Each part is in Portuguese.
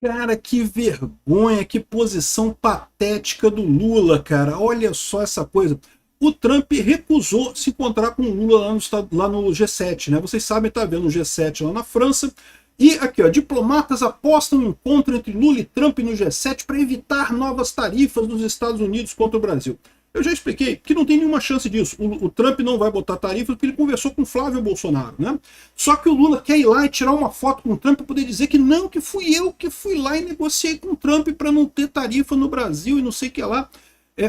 Cara, que vergonha, que posição patética do Lula, cara. Olha só essa coisa. O Trump recusou se encontrar com o Lula lá no G7, né? Vocês sabem, tá vendo o G7 lá na França. E aqui, ó, diplomatas apostam em encontro entre Lula e Trump no G7 para evitar novas tarifas dos Estados Unidos contra o Brasil. Eu já expliquei que não tem nenhuma chance disso. O Trump não vai botar tarifas porque ele conversou com o Flávio Bolsonaro, né? Só que o Lula quer ir lá e tirar uma foto com o Trump para poder dizer que não, que fui eu que fui lá e negociei com o Trump para não ter tarifa no Brasil e não sei o que lá.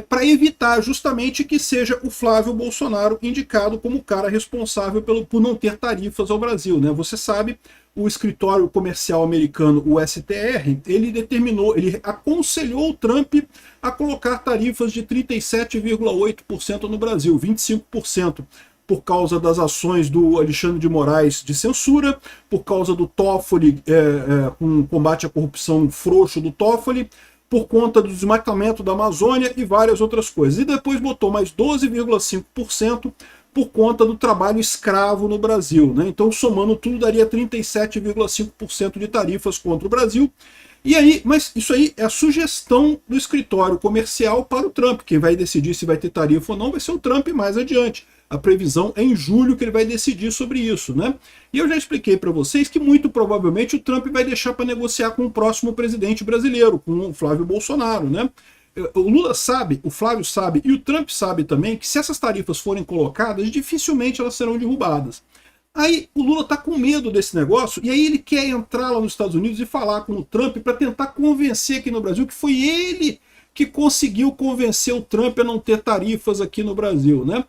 Para evitar justamente que seja o Flávio Bolsonaro indicado como o cara responsável por não ter tarifas ao Brasil, né? Você sabe, o escritório comercial americano, o STR, ele aconselhou o Trump a colocar tarifas de 37,8% no Brasil, 25% por causa das ações do Alexandre de Moraes de censura, por causa do Toffoli, com combate à corrupção frouxo do Toffoli, por conta do desmatamento da Amazônia e várias outras coisas. E depois botou mais 12,5% por conta do trabalho escravo no Brasil, né? Então, somando tudo, daria 37,5% de tarifas contra o Brasil. E aí, mas isso aí é a sugestão do escritório comercial para o Trump. Quem vai decidir se vai ter tarifa ou não vai ser o Trump mais adiante. A previsão é em julho que ele vai decidir sobre isso, né? E eu já expliquei para vocês que muito provavelmente o Trump vai deixar para negociar com o próximo presidente brasileiro, com o Flávio Bolsonaro, né? O Lula sabe, o Flávio sabe e o Trump sabe também que se essas tarifas forem colocadas, dificilmente elas serão derrubadas. Aí o Lula está com medo desse negócio e aí ele quer entrar lá nos Estados Unidos e falar com o Trump para tentar convencer aqui no Brasil que foi ele que conseguiu convencer o Trump a não ter tarifas aqui no Brasil, né?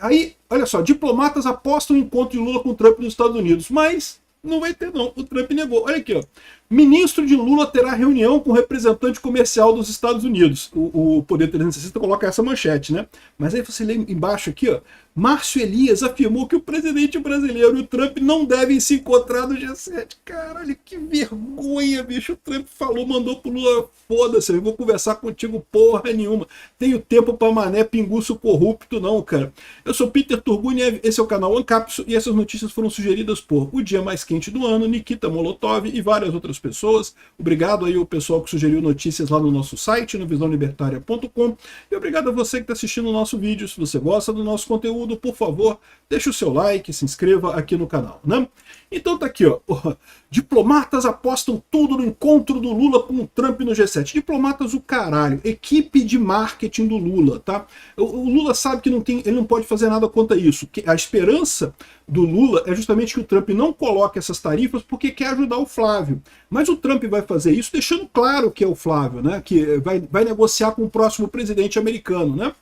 Aí, olha só, diplomatas apostam em encontro de Lula com o Trump nos Estados Unidos, mas não vai ter não, o Trump negou. Olha aqui, ó. Ministro de Lula terá reunião com o representante comercial dos Estados Unidos. O Poder 360 coloca essa manchete, né? Mas aí você lê embaixo aqui, ó. Márcio Elias afirmou que o presidente brasileiro e o Trump não devem se encontrar no G7. Caralho, que vergonha, bicho. O Trump falou, mandou pro Lula, foda-se, eu vou conversar contigo porra nenhuma. Tenho tempo pra mané pinguço corrupto não, cara. Eu sou Peter Turguniev, esse é o canal Ancapso e essas notícias foram sugeridas por O Dia Mais Quente do Ano, Nikita Molotov e várias outras pessoas. Obrigado aí ao pessoal que sugeriu notícias lá no nosso site, no visãolibertaria.com, e obrigado a você que está assistindo o nosso vídeo. Se você gosta do nosso conteúdo, por favor, deixe o seu like, se inscreva aqui no canal, né? Então tá aqui, ó. Diplomatas apostam tudo no encontro do Lula com o Trump no G7. Diplomatas o caralho, equipe de marketing do Lula, tá? O Lula sabe que ele não pode fazer nada contra isso. A esperança do Lula é justamente que o Trump não coloque essas tarifas porque quer ajudar o Flávio. Mas o Trump vai fazer isso deixando claro que é o Flávio, né? Que vai negociar com o próximo presidente americano, né?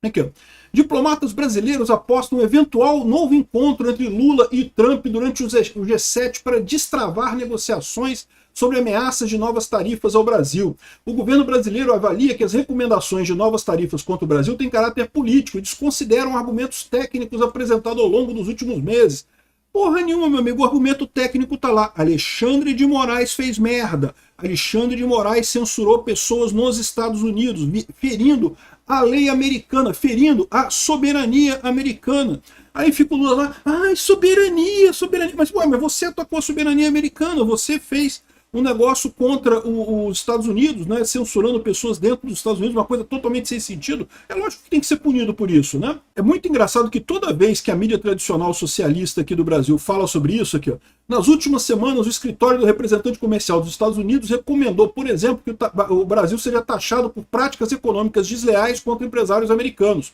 Aqui, ó. Diplomatas brasileiros apostam um eventual novo encontro entre Lula e Trump durante o G7 para destravar negociações sobre ameaças de novas tarifas ao Brasil. O governo brasileiro avalia que as recomendações de novas tarifas contra o Brasil têm caráter político e desconsideram argumentos técnicos apresentados ao longo dos últimos meses. Porra nenhuma, meu amigo, o argumento técnico tá lá. Alexandre de Moraes fez merda. Alexandre de Moraes censurou pessoas nos Estados Unidos, ferindo a lei americana, ferindo a soberania americana. Aí fica o Lula lá, ai, soberania, soberania. Mas, ué, mas você atacou a soberania americana, você fez um negócio contra os Estados Unidos, né, censurando pessoas dentro dos Estados Unidos, uma coisa totalmente sem sentido. É lógico que tem que ser punido por isso, né? É muito engraçado que toda vez que a mídia tradicional socialista aqui do Brasil fala sobre isso aqui, ó, nas últimas semanas o escritório do representante comercial dos Estados Unidos recomendou, por exemplo, que o Brasil seja taxado por práticas econômicas desleais contra empresários americanos.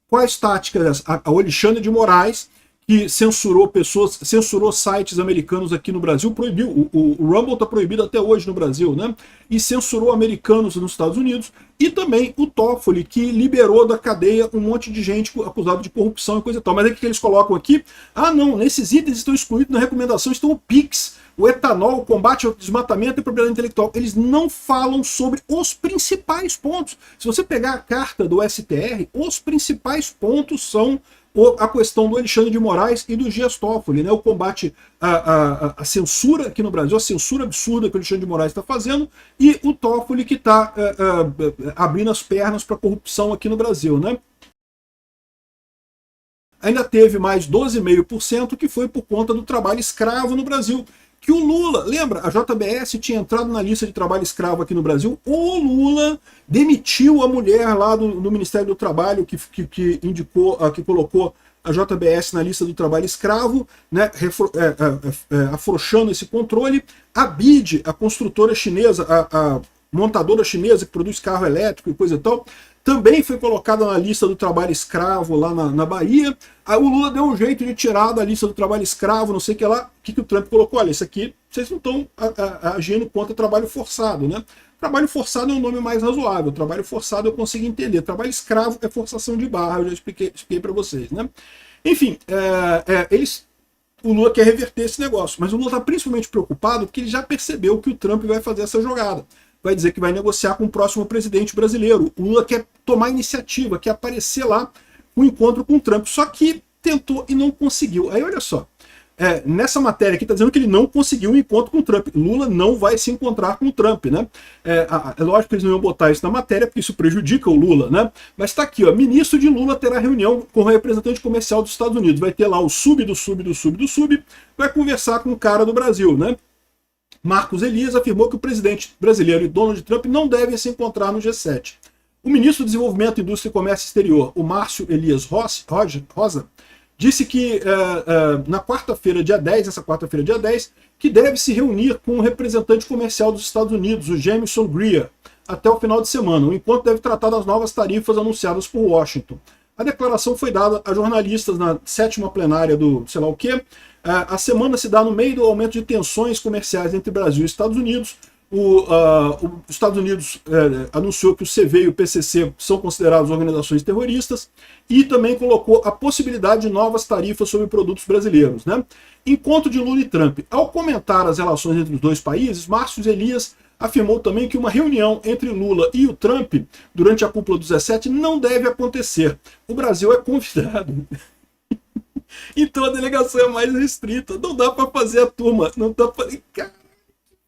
Quais táticas? O Alexandre de Moraes, que censurou pessoas, censurou sites americanos aqui no Brasil, proibiu, o Rumble está proibido até hoje no Brasil, né? E censurou americanos nos Estados Unidos, e também o Toffoli, que liberou da cadeia um monte de gente acusado de corrupção e coisa e tal. Mas é que eles colocam aqui, ah não, nesses itens estão excluídos na recomendação, estão o PIX, o etanol, o combate ao desmatamento e propriedade intelectual. Eles não falam sobre os principais pontos. Se você pegar a carta do STR, os principais pontos são a questão do Alexandre de Moraes e do Dias Toffoli, né? O combate à censura aqui no Brasil, a censura absurda que o Alexandre de Moraes está fazendo, e o Toffoli que está abrindo as pernas para a corrupção aqui no Brasil, né? Ainda teve mais 12,5% que foi por conta do trabalho escravo no Brasil, que o Lula, lembra, a JBS tinha entrado na lista de trabalho escravo aqui no Brasil, o Lula demitiu a mulher lá do Ministério do Trabalho que indicou, que colocou a JBS na lista do trabalho escravo, né, afrouxando esse controle. A BYD, a construtora chinesa, a montadora chinesa que produz carro elétrico e coisa e tal, também foi colocada na lista do trabalho escravo lá na Bahia. Aí o Lula deu um jeito de tirar da lista do trabalho escravo, não sei o que lá. O que o Trump colocou? Olha, isso aqui, vocês não estão agindo contra trabalho forçado, né? Trabalho forçado é um nome mais razoável. Trabalho forçado eu consigo entender. Trabalho escravo é forçação de barra, eu já expliquei para vocês, né? Enfim, o Lula quer reverter esse negócio, mas o Lula está principalmente preocupado porque ele já percebeu que o Trump vai fazer essa jogada. Vai dizer que vai negociar com o próximo presidente brasileiro. O Lula quer tomar iniciativa, quer aparecer lá no encontro com o Trump. Só que tentou e não conseguiu. Aí olha só, nessa matéria aqui está dizendo que ele não conseguiu um encontro com o Trump. Lula não vai se encontrar com o Trump, né? É lógico que eles não iam botar isso na matéria, porque isso prejudica o Lula, né? Mas está aqui, ó, ministro de Lula terá reunião com o representante comercial dos Estados Unidos. Vai ter lá o sub do sub do sub do sub, vai conversar com o cara do Brasil, né? Marcos Elias afirmou que o presidente brasileiro e Donald Trump não devem se encontrar no G7. O ministro do Desenvolvimento, Indústria e Comércio Exterior, o Márcio Elias Rosa, disse que na quarta-feira, dia 10, que deve se reunir com o representante comercial dos Estados Unidos, o Jamieson Greer, até o final de semana. O encontro deve tratar das novas tarifas anunciadas por Washington. A declaração foi dada a jornalistas na 7ª plenária do sei lá o quê. A semana se dá no meio do aumento de tensões comerciais entre Brasil e Estados Unidos. Os Estados Unidos anunciou que o CV e o PCC são considerados organizações terroristas e também colocou a possibilidade de novas tarifas sobre produtos brasileiros, né? Encontro de Lula e Trump. Ao comentar as relações entre os dois países, Márcio Elias afirmou também que uma reunião entre Lula e o Trump durante a cúpula do G7 não deve acontecer. O Brasil é convidado. Então a delegação é mais restrita. Não dá para fazer a turma. Não dá para... Cara,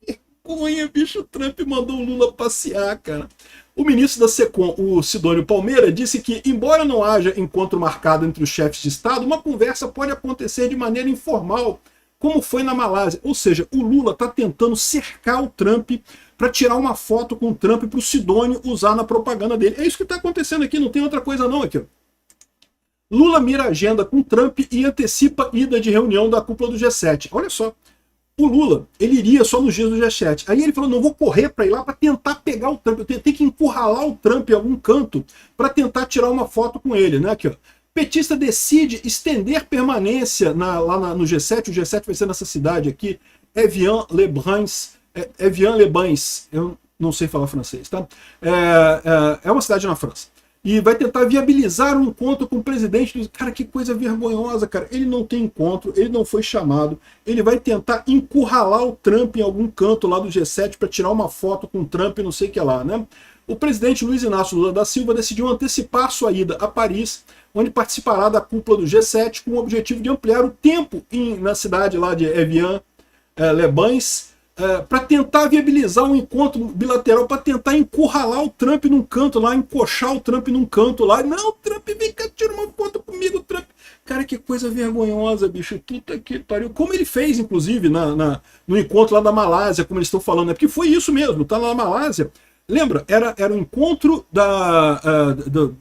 que vergonha, bicho. O Trump mandou o Lula passear, cara. O ministro da SECOM, o Sidônio Palmeira, disse que, embora não haja encontro marcado entre os chefes de Estado, uma conversa pode acontecer de maneira informal, como foi na Malásia. Ou seja, o Lula está tentando cercar o Trump para tirar uma foto com o Trump para o Sidônio usar na propaganda dele. É isso que está acontecendo aqui, não tem outra coisa não aqui. Lula mira a agenda com Trump e antecipa ida de reunião da cúpula do G7. Olha só, o Lula, ele iria só nos dias do G7. Aí ele falou, não, vou correr para ir lá para tentar pegar o Trump. Eu tenho que encurralar o Trump em algum canto para tentar tirar uma foto com ele, né? Aqui, ó. Petista decide estender permanência lá no G7. O G7 vai ser nessa cidade aqui, Evian-les-Bains. Eu não sei falar francês, tá? É uma cidade na França. E vai tentar viabilizar um encontro com o presidente. Cara, que coisa vergonhosa, cara. Ele não tem encontro, ele não foi chamado. Ele vai tentar encurralar o Trump em algum canto lá do G7 para tirar uma foto com o Trump e não sei o que lá, né? O presidente Luiz Inácio Lula da Silva decidiu antecipar sua ida a Paris, onde participará da cúpula do G7 com o objetivo de ampliar o tempo na cidade lá de Evian-les-Bains, para tentar viabilizar um encontro bilateral, para tentar encurralar o Trump num canto lá, encoxar o Trump num canto lá. Não, Trump, vem cá, tira uma foto comigo, Trump. Cara, que coisa vergonhosa, bicho. Puta que pariu. Como ele fez, inclusive, no encontro lá da Malásia, como eles estão falando, porque foi isso mesmo, tá lá na Malásia. Lembra? Era um encontro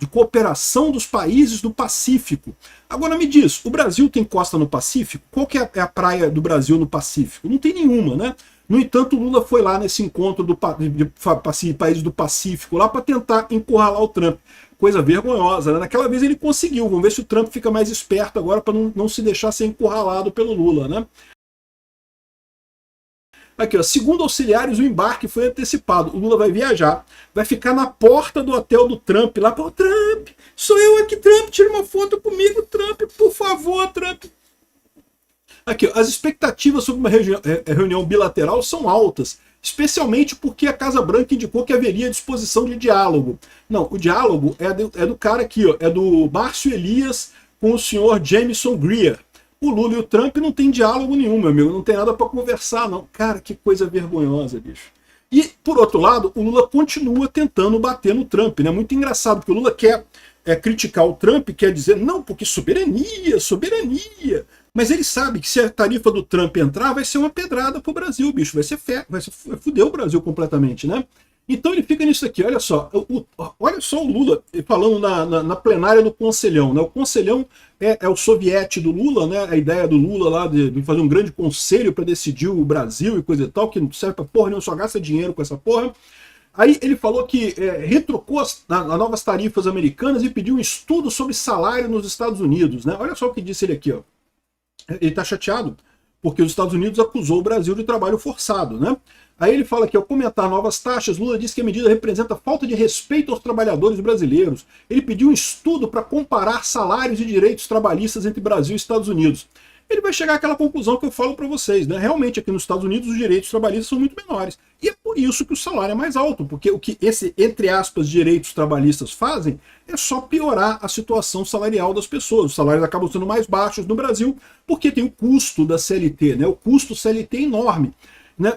de cooperação dos países do Pacífico. Agora me diz, o Brasil tem costa no Pacífico? Qual que é a praia do Brasil no Pacífico? Não tem nenhuma, né? No entanto, o Lula foi lá nesse encontro de países do Pacífico lá para tentar encurralar o Trump. Coisa vergonhosa, né? Naquela vez ele conseguiu. Vamos ver se o Trump fica mais esperto agora para não se deixar ser encurralado pelo Lula, né? Aqui, ó, segundo auxiliares, o embarque foi antecipado. O Lula vai viajar, vai ficar na porta do hotel do Trump, lá para o Trump, sou eu aqui, Trump, tira uma foto comigo, Trump, por favor, Trump. Aqui, ó, as expectativas sobre uma reunião bilateral são altas, especialmente porque a Casa Branca indicou que haveria disposição de diálogo. Não, o diálogo é do cara aqui, ó, é do Márcio Elias com o senhor Jamieson Greer. O Lula e o Trump não tem diálogo nenhum, meu amigo, não tem nada para conversar, não. Cara, que coisa vergonhosa, bicho. E, por outro lado, o Lula continua tentando bater no Trump, né? Muito engraçado, porque o Lula quer criticar o Trump, quer dizer, não, porque soberania, soberania. Mas ele sabe que se a tarifa do Trump entrar, vai ser uma pedrada pro Brasil, bicho. Vai fuder o Brasil completamente, né? Então ele fica nisso aqui, olha só. Olha só o Lula falando na plenária do Conselhão, né? O Conselhão é o soviete do Lula, né? A ideia do Lula lá de fazer um grande conselho para decidir o Brasil e coisa e tal, que não serve pra porra nenhuma, só gasta dinheiro com essa porra. Aí ele falou que retrucou as novas tarifas americanas e pediu um estudo sobre salário nos Estados Unidos, né? Olha só o que disse ele aqui, ó. Ele está chateado porque os Estados Unidos acusou o Brasil de trabalho forçado, né? Aí ele fala que ao comentar novas taxas, Lula disse que a medida representa falta de respeito aos trabalhadores brasileiros. Ele pediu um estudo para comparar salários e direitos trabalhistas entre Brasil e Estados Unidos. Ele vai chegar àquela conclusão que eu falo para vocês, né? Realmente aqui nos Estados Unidos os direitos trabalhistas são muito menores. E é por isso que o salário é mais alto, porque o que esse, entre aspas, direitos trabalhistas fazem é só piorar a situação salarial das pessoas. Os salários acabam sendo mais baixos no Brasil, porque tem o custo da CLT, né? O custo CLT é enorme.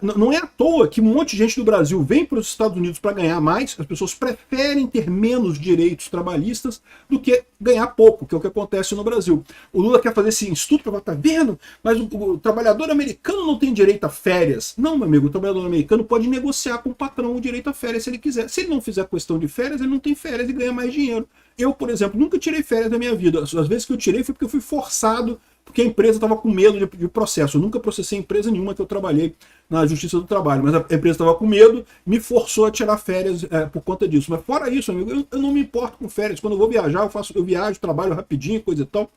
Não é à toa que um monte de gente do Brasil vem para os Estados Unidos para ganhar mais, as pessoas preferem ter menos direitos trabalhistas do que ganhar pouco, que é o que acontece no Brasil. O Lula quer fazer esse estudo para falar, tá vendo? Mas o trabalhador americano não tem direito a férias. Não, meu amigo, o trabalhador americano pode negociar com o patrão o direito a férias se ele quiser. Se ele não fizer questão de férias, ele não tem férias e ganha mais dinheiro. Eu, por exemplo, nunca tirei férias da minha vida. As vezes que eu tirei foi porque eu fui forçado, porque a empresa estava com medo de processo. Eu nunca processei empresa nenhuma que eu trabalhei na Justiça do Trabalho, mas a empresa estava com medo, me forçou a tirar férias por conta disso. Mas fora isso, amigo, eu não me importo com férias. Quando eu vou viajar, eu viajo, trabalho rapidinho, coisa e tal,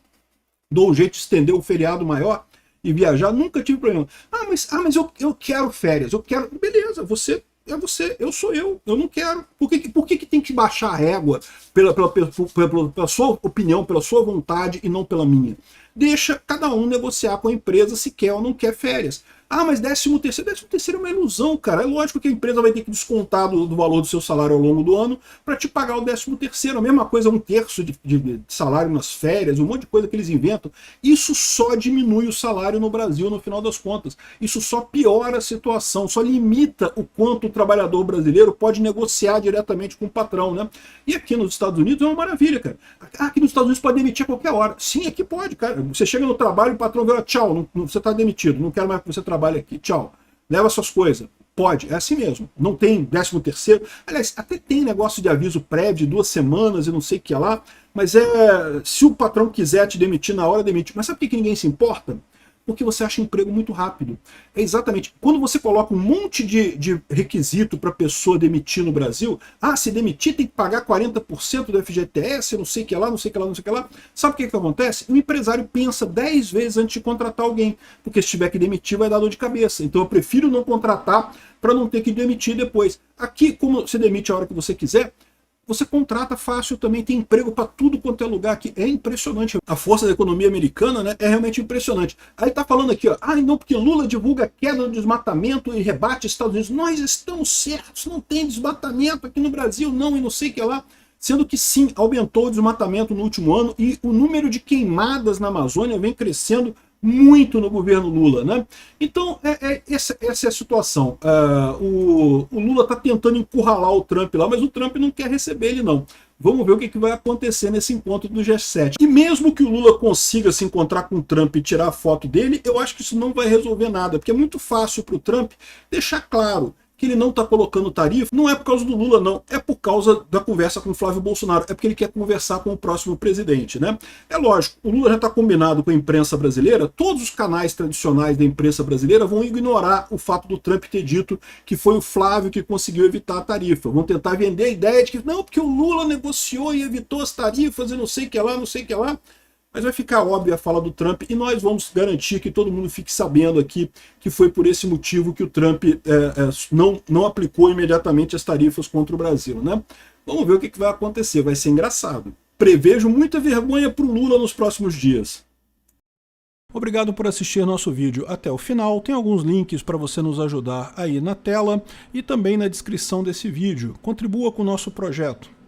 dou um jeito de estender o feriado maior e viajar, nunca tive problema. Mas eu quero férias, eu quero... Beleza, você... É você, eu sou eu não quero. Por que tem que baixar a régua pela sua opinião, pela sua vontade e não pela minha? Deixa cada um negociar com a empresa se quer ou não quer férias. Mas 13º é uma ilusão, cara. É lógico que a empresa vai ter que descontar do valor do seu salário ao longo do ano para te pagar o 13º. A mesma coisa, 1/3 de salário nas férias, um monte de coisa que eles inventam. Isso só diminui o salário no Brasil no final das contas. Isso só piora a situação, só limita o quanto o trabalhador brasileiro pode negociar diretamente com o patrão, né? E aqui nos Estados Unidos é uma maravilha, cara. Aqui nos Estados Unidos pode demitir a qualquer hora. Sim, aqui pode, cara. Você chega no trabalho, o patrão vê, tchau, você está demitido, não quero mais que você trabalhe aqui, tchau. Leva suas coisas. Pode, é assim mesmo. Não tem 13º. Aliás, até tem negócio de aviso prévio de 2 semanas e não sei o que lá, mas se o patrão quiser te demitir na hora, demite. Mas sabe por que ninguém se importa? Porque você acha emprego muito rápido. É exatamente. Quando você coloca um monte de requisito para a pessoa demitir no Brasil, se demitir tem que pagar 40% do FGTS, não sei o que lá, não sei o que lá, não sei o que lá. Sabe o que acontece? O empresário pensa 10 vezes antes de contratar alguém, porque se tiver que demitir vai dar dor de cabeça. Então eu prefiro não contratar para não ter que demitir depois. Aqui, como você demite a hora que você quiser, você contrata fácil também, tem emprego para tudo quanto é lugar aqui. É impressionante. A força da economia americana, né, é realmente impressionante. Aí tá falando aqui, não, porque Lula divulga queda no desmatamento e rebate Estados Unidos. Nós estamos certos, não tem desmatamento aqui no Brasil, não, e não sei o que lá. Sendo que sim, aumentou o desmatamento no último ano e o número de queimadas na Amazônia vem crescendo muito no governo Lula, né? Então, essa é a situação. O Lula está tentando encurralar o Trump lá, mas o Trump não quer receber ele, não. Vamos ver o que vai acontecer nesse encontro do G7. E mesmo que o Lula consiga se encontrar com o Trump e tirar a foto dele, eu acho que isso não vai resolver nada, porque é muito fácil para o Trump deixar claro que ele não está colocando tarifa, não é por causa do Lula, não. É por causa da conversa com o Flávio Bolsonaro. É porque ele quer conversar com o próximo presidente, né? É lógico, o Lula já está combinado com a imprensa brasileira, todos os canais tradicionais da imprensa brasileira vão ignorar o fato do Trump ter dito que foi o Flávio que conseguiu evitar a tarifa. Vão tentar vender a ideia de que, não, porque o Lula negociou e evitou as tarifas e não sei o que lá, não sei o que lá. Mas vai ficar óbvia a fala do Trump e nós vamos garantir que todo mundo fique sabendo aqui que foi por esse motivo que o Trump não aplicou imediatamente as tarifas contra o Brasil, né? Vamos ver o que vai acontecer, vai ser engraçado. Prevejo muita vergonha para o Lula nos próximos dias. Obrigado por assistir nosso vídeo até o final. Tem alguns links para você nos ajudar aí na tela e também na descrição desse vídeo. Contribua com o nosso projeto.